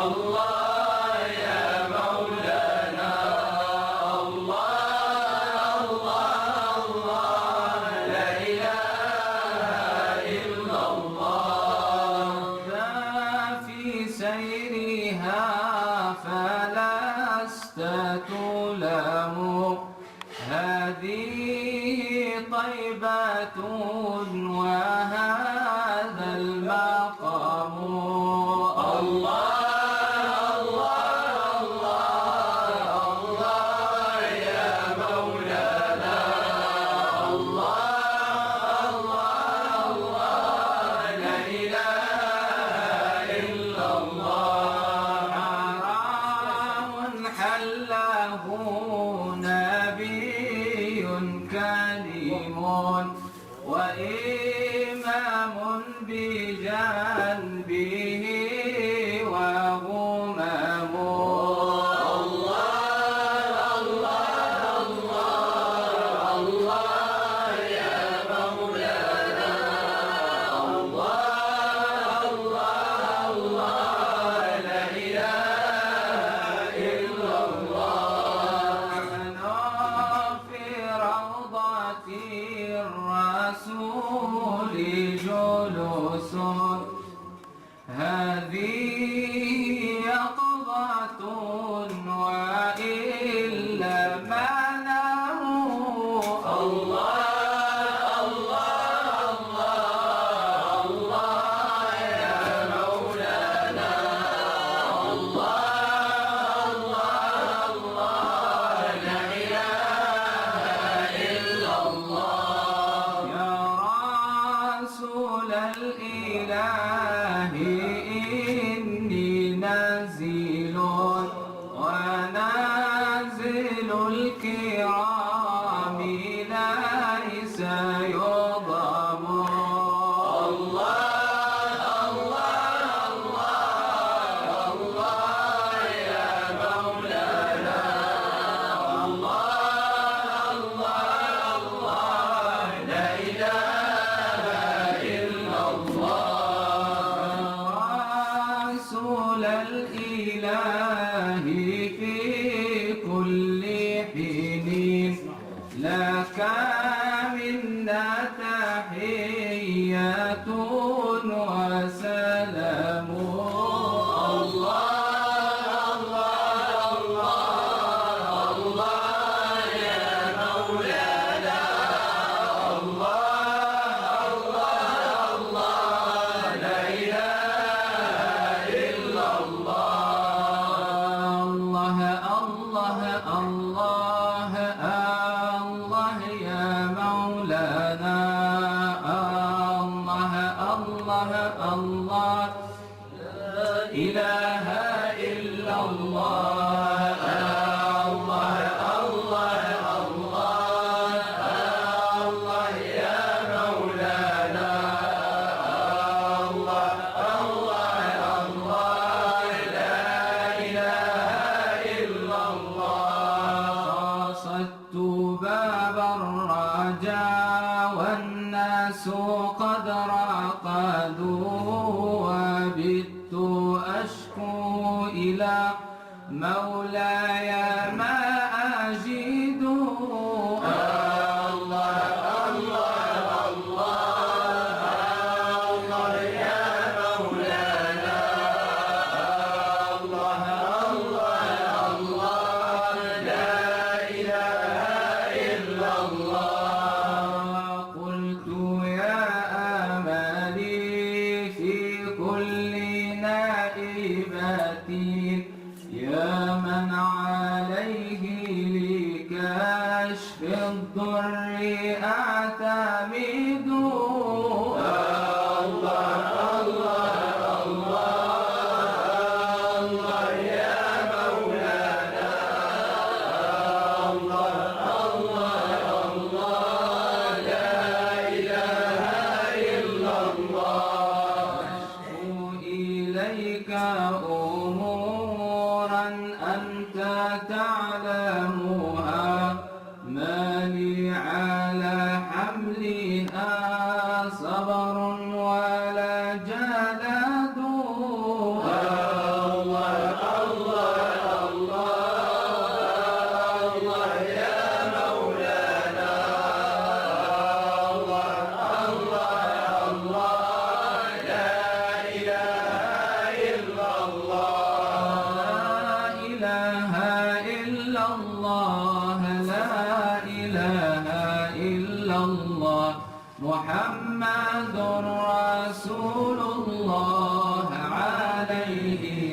الله يا مولانا الله الله الله لا إله إلا الله ففي سيرها فلست تلام هذه طيبة وهذا المقام الله كريم وإمام بجنبه وغمام الله الله الله الله يا مولانا الله الله الله لا إله إلا الله الرسول جلوس هذه يقظة وإلا منام الله الإله إني نزيل ونازل الكرام ليس يضام الله الله الله الله يا مولانا الله الله الله لا إله إلا رسول الإله في كل حين لك منا تحية وسلام الله الله يا مولانا الله الله الله لا إله إلا الله الله الله الله يا مولانا الله الله الله لا إله إلا الله قصدت باب الرجاء والناس قد رقدوا وبت أشكو إلى مولاي ما أجد قلت يا آمالي في كل نائبة يا من عليه لكشف الضر أعتمد إليك أمورا أنت تعلمها ما لي على حملها صبر ولا جلد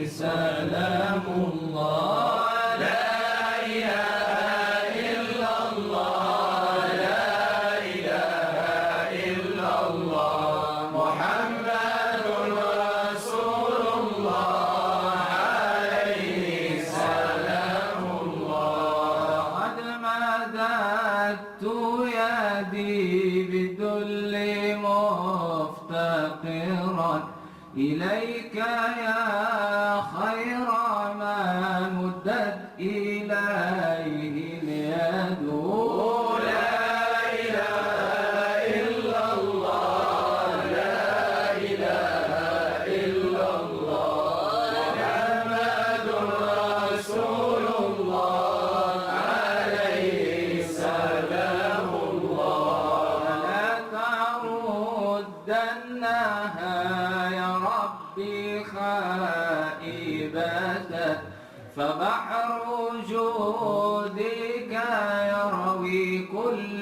سلام الله. لا إله إلا الله لا إله إلا الله محمد رسول الله عليه سلام الله. قد مددت يدي بالذل مفتقرا إليك يا خير من مدت إليه اليد. لا إله إلا الله لا إله إلا الله محمد رسول الله عليه سلام الله. لا تردنها يا ربي خائبة فبحر جودك يروي كل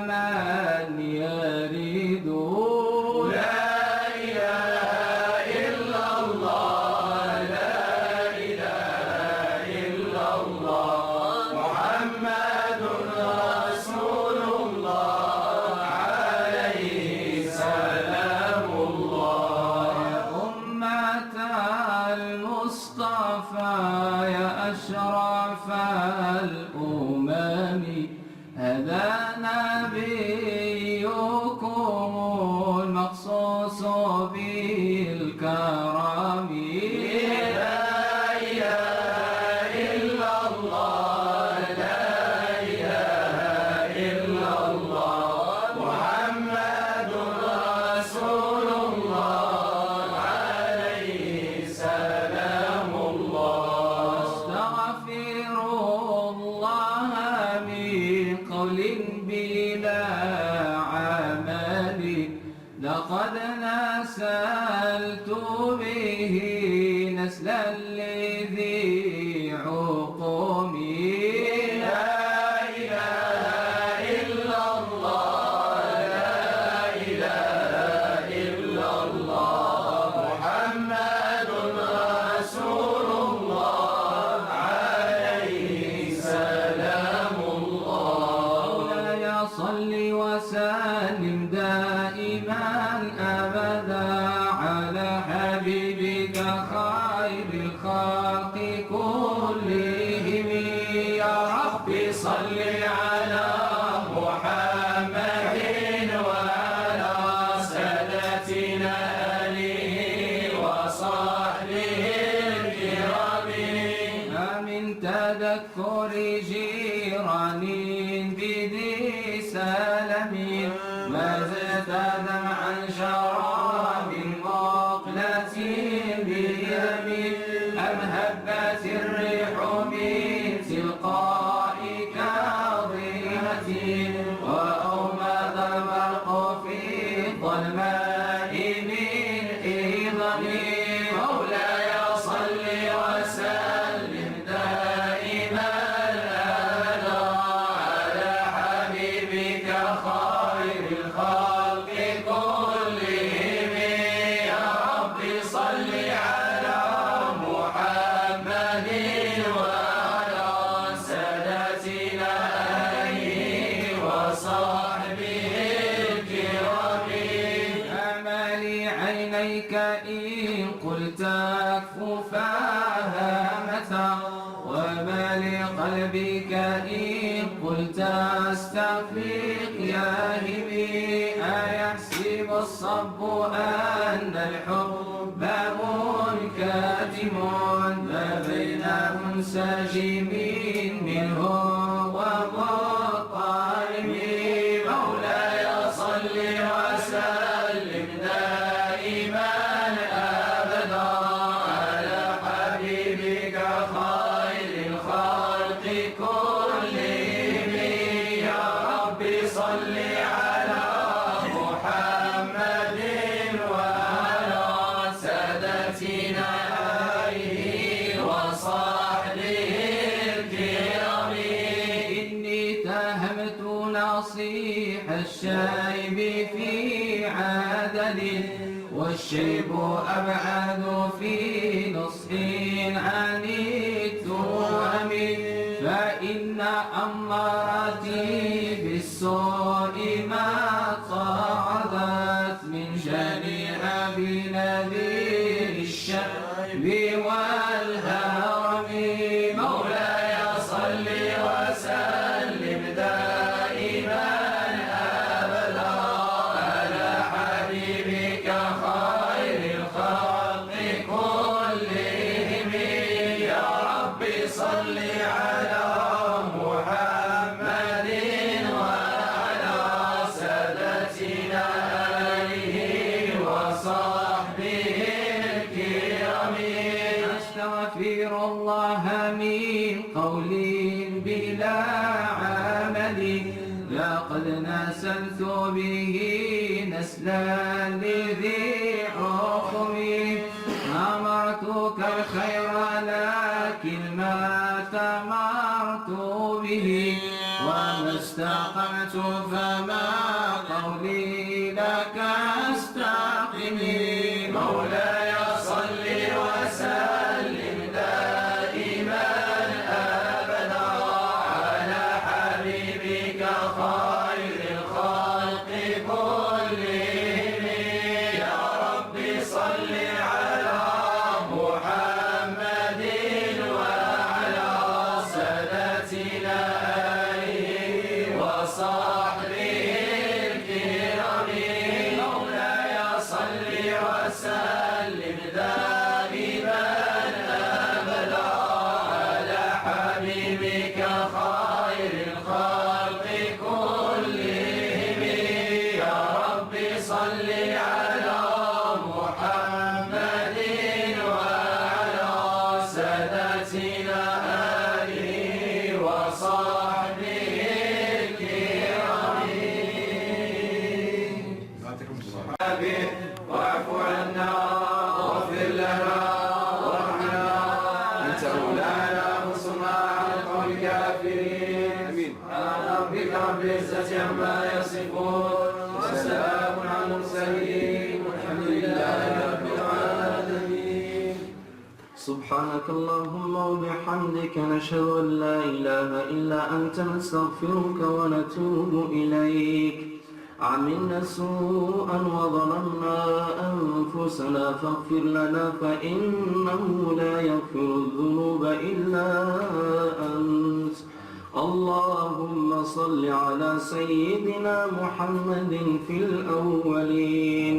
من يريد. لا إله إلا الله لا إله إلا الله محمد رسول الله عليه سلام الله. يا أمة المصطفى يا أشرف الأمم هذا نبيكم المخصوص بالكرم. لا إله إلا الله لا إله إلا الله محمد رسول الله عليه سلام الله. أستغفر الله من قول بلا عمل لقد نسلت به نسلا لذي عقم. لا إله إلا الله لا إله إلا الله محمد رسول الله عليه سلام الله. مولاي صل وسلم دائما أبدا على حبيبك خير الخلق كلهم. يا ربي صل على محمد وعلى سادتنا آله وصحبه الكرام. ما من تذكر جيران بذي سلم ما زدت دمعا شراب مقلة بيمين أم هبت الريح من تلقاء كاظمة وأومض البرق في الظلماء من إيضم. مولاي صل وسلم دائما أبدا على حبيبك خير الخلق كلهم. يا رب صل على محمد وعلى سادتنا آله وصحبه الكرام. أمالي عينيك إن قلت اكفو فهامتا وما لقلبك إن قلت استفيق يا همي. أيحسب الصب أن الحب منكتم فبين منسجم منه ومضطرم. مولاي صل وسلم دائما أبدا على حبيبك خير الخلق كلهم. يا رب صل على محمد وعلى سادتنا آله وصحبه الكرام. إني تهمت نصيح الشيب في عدد والشيب أبعد في نصحي عن التهم فإن أمارتي بالسوء ما صعدت من شنها بنذير الشعب والهرم. مولاي صل وسلم دائما أبدا على حبيبك خير الخلق كلهم. يا رب صل على محمد وعلى سادتنا آله وصحبه الكرام. أستغفر الله من قول بلا عمل لقد نسلت به نسلا لذي حكم. أمرتك الخير لكن ما تمرت به وما استقمت فما قولي لك استقم. مولاي صل وسلم دائما أبدا على حبيبك خير الخلق كلهم. يا رب صل على محمد وعلى سادتنا آله وصحبه الكرام. مولاي صل وسلم دائما أبدا على حبيبك خير الخلق كلهم. يا رب صل على محمد وعلى سادتنا آله وصحبه الكرام. واعف عنا واغفر لنا وارحمنا انت مولانا وانصرنا على القوم الكافرين. سبحان ربك رب العزه عما يصفون وسلام على المرسلين والحمد لله رب العالمين. سبحانك اللهم وبحمدك نشهد أن لا إله إلا أنت نستغفرك ونتوب إليك. عملنا سوءا وظلمنا أنفسنا فاغفر لنا فإنه لا يغفر الذنوب إلا أنت. اللهم صل على سيدنا محمد في الأولين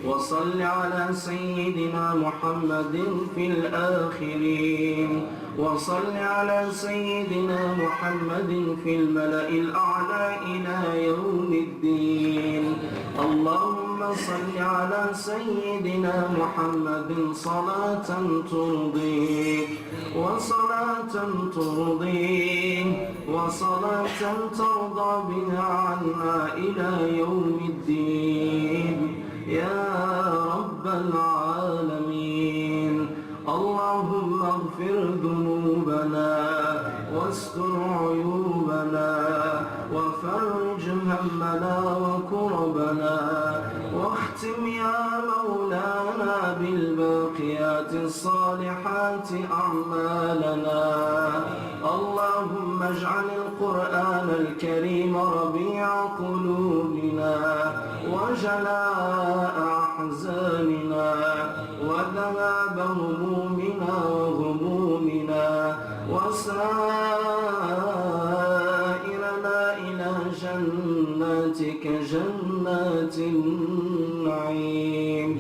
وصل على سيدنا محمد في الآخرين وصل على سيدنا محمد في الملأ الأعلى إلى يوم الدين. اللهم صل على سيدنا محمد صلاة ترضيك وصلاة ترضيه وصلاة ترضى بها عنا إلى يوم الدين يا رب العالمين. اللهم اغفر ذنوبنا واستر عيوبنا وفرج همنا وكربنا واختم يا مولانا بالباقيات الصالحات أعمالنا. اللهم اجعل القرآن الكريم ربيع قلوبنا وجلاء أحزاننا وذهاب همومنا وغمومنا وسائرنا إلى جناتك جنات النعيم.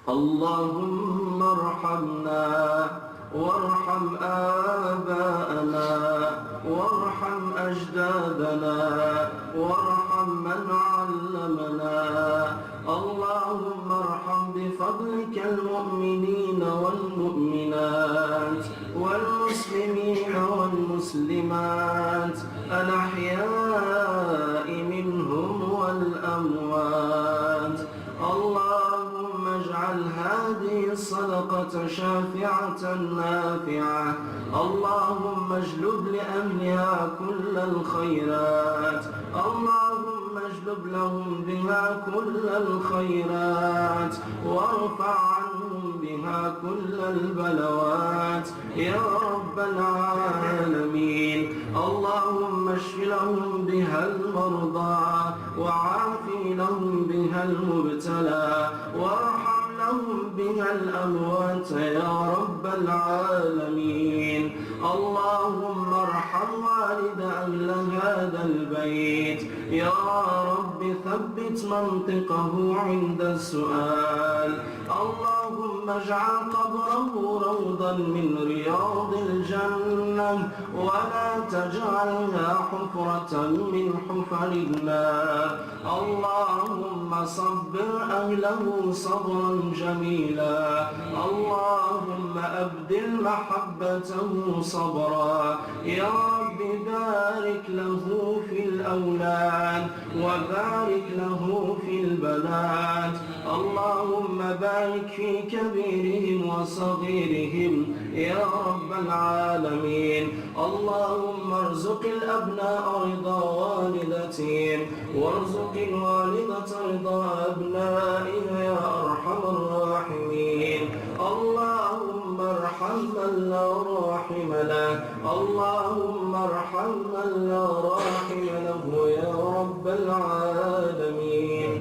اللهم ارحمنا وارحم آباءنا وارحم أجدادنا وارحم من علمنا. اللهم ارحم بفضلك المؤمنين والمؤمنات والمسلمين والمسلمات الأحياء منهم والأموات. اللهم اجعل هذه الصدقة شافعة نافعة. اللهم اجلب لأهلها كل الخيرات. اللهم اجلب لهم بها كل الخيرات وارفع عنهم بها بها كل البلوات يا رب العالمين. اللهم اشف لهم بها المرضى وعافي لهم بها المبتلى وارحم لهم بها الأموات يا رب العالمين. اللهم ارحم والد أهل هذا البيت يا رب، ثبت منطقه عند السؤال. اللهم اجعل قبره روضا من رياض الجنة ولا تجعلها حفرة من حفر النار. اللهم صبر أهله صبرا جميلا. اللهم أبدل محبته صبرا يا رب. بارك له في الأولاد وبارك له في البنات. اللهم بارك في كبيرهم وصغيرهم يا رب العالمين. اللهم ارزق الأبناء رضا والدتهم وارزق الوالدة رضا أبنائها يا أرحم الراحمين. اللهم ارحم من لا راحم له. اللهم ارحم من لا راحم له يا رب العالمين.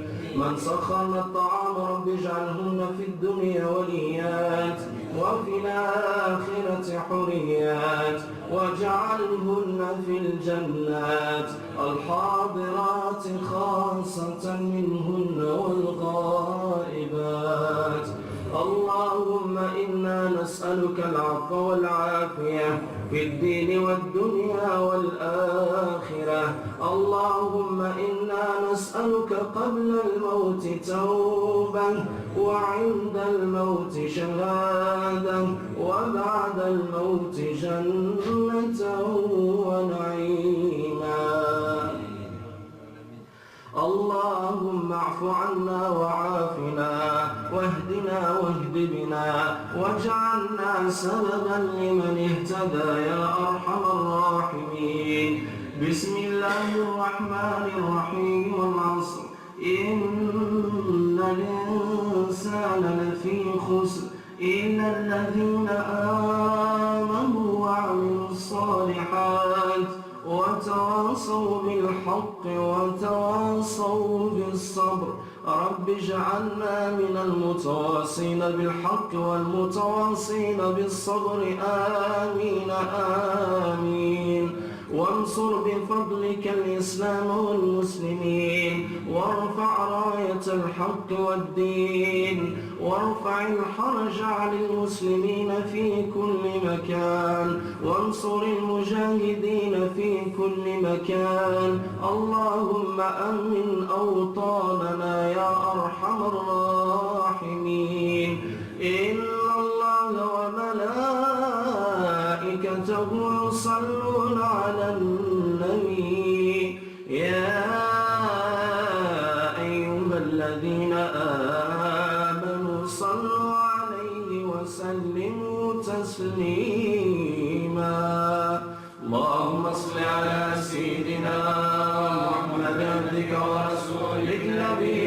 من سخرنا الطعام رب اجعلهن في الدنيا وليات وفي الآخرة حريات واجعلهن في الجنات الحاضرات خاصة منهن والغائبات. اللهم إنا نسألك العفو والعافية في الدين والدنيا والآخرة. اللهم إنا نسألك قبل الموت توبة وعند الموت شهادة وبعد الموت جنة ونعيما. اللهم اعف عنا وعافنا واهدنا واهد بنا واجعلنا سببا لمن اهتدى يا أرحم الراحمين. بسم الله الرحمن الرحيم. والعصر إن الإنسان لفي خسر إلا الذين آمنوا وعملوا الصالحات وتواصوا بالحق وتواصوا بالصبر. رب اجعلنا من المتواصين بالحق والمتواصين بالصبر آمين آمين. وانصر بفضلك الإسلام والمسلمين وارفع راية الحق والدين وارفع الحرج عن المسلمين في كل مكان وانصر المجاهدين في كل مكان. اللهم أمن أوطاننا يا أرحم الراحمين. إن الله وملائكته يصلون على النبي يا أيها الذين آمنوا صلوا عليه وسلموا تسليما. اللهم صل على سيدنا محمد عبدك ورسولك النبي